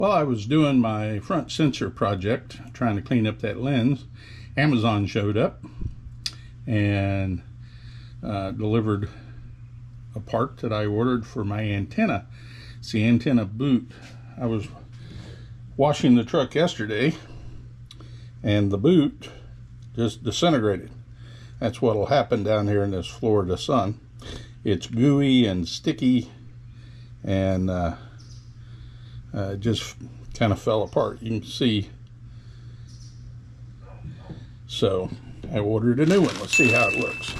While I was doing my front sensor project, trying to clean up that lens, Amazon showed up and delivered a part that I ordered for my antenna. It's the antenna boot. I was washing the truck yesterday and the boot just disintegrated. That's what'll happen down here in this Florida sun. It's gooey and sticky and just kind of fell apart. You can see. So I ordered a new one. Let's see how it looks.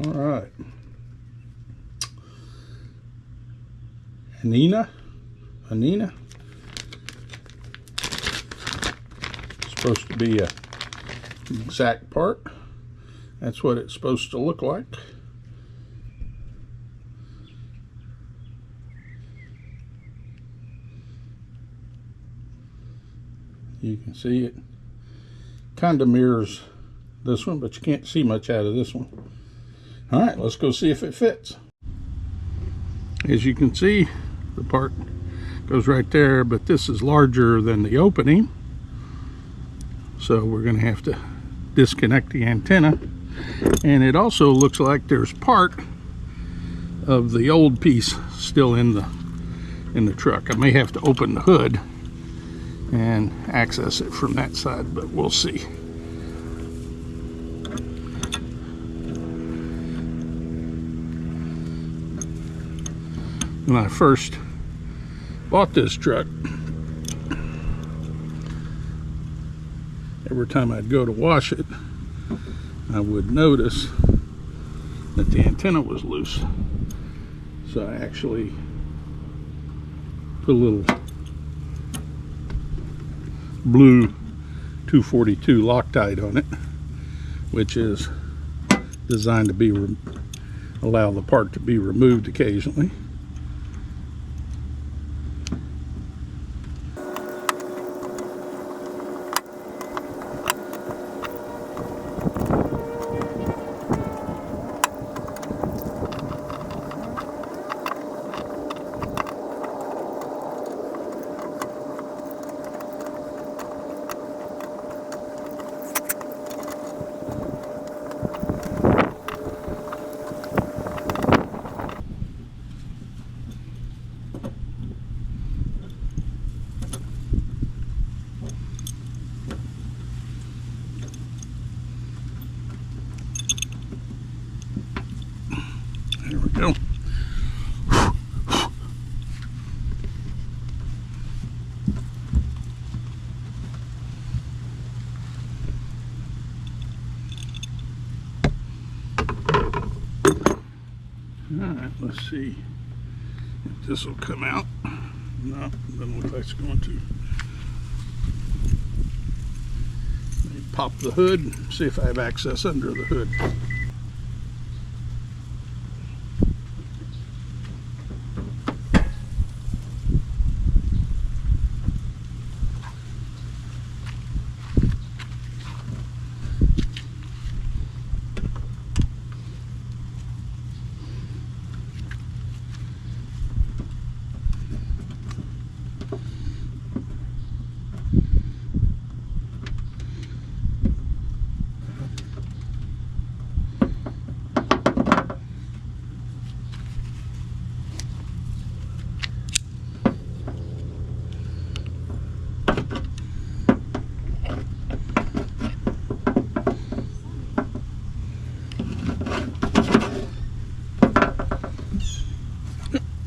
All right. Anina. Supposed to be a exact part. That's what it's supposed to look like. You can see it kind of mirrors this one, but you can't see much out of this one. All right, let's go see if it fits. As you can see, the part goes right there, but this is larger than the opening. So we're going to have to disconnect the antenna. And it also looks like there's part of the old piece still in the truck. I may have to open the hood and access it from that side, but we'll see. When I first bought this truck, every time I'd go to wash it, I would notice that the antenna was loose. So I actually put a little blue 242 Loctite on it, which is designed to be allow the part to be removed occasionally. There we go. Alright, let's see if this will come out. No, doesn't look like it's going to. Let me pop the hood and see if I have access under the hood.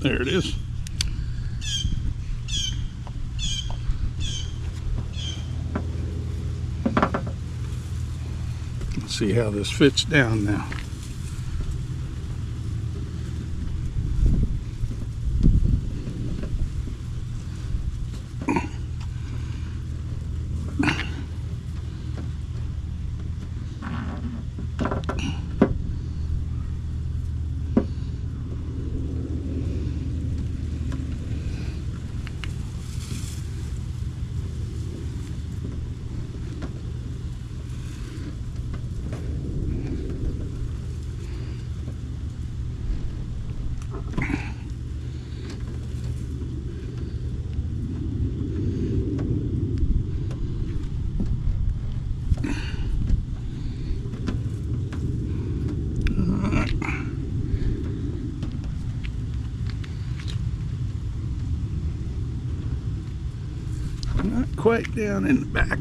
There it is. Let's see how this fits down now. quite down in the back.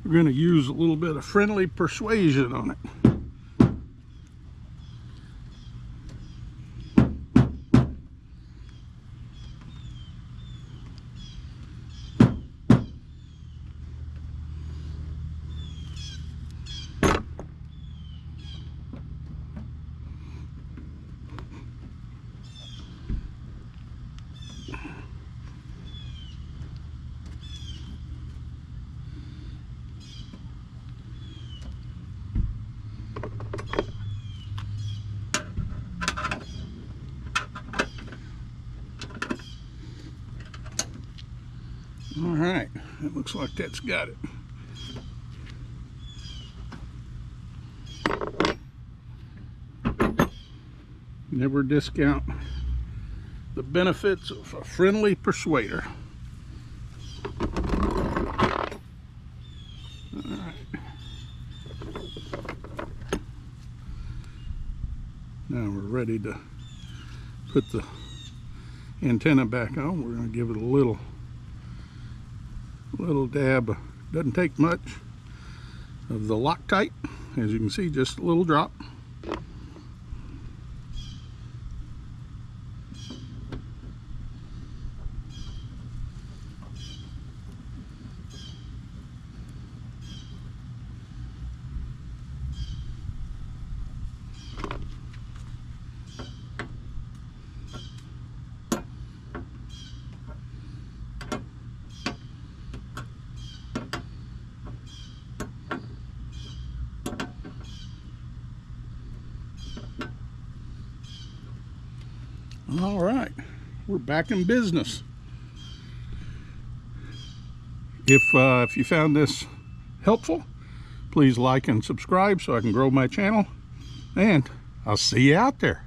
We're going to use a little bit of friendly persuasion on it. All right, it looks like that's got it. Never discount the benefits of a friendly persuader. All right. Now we're ready to put the antenna back on. We're going to give it a little dab. Doesn't take much of the Loctite. As you can see, just a little drop. All right, we're back in business. If you found this helpful, please like and subscribe so I can grow my channel, and I'll see you out there.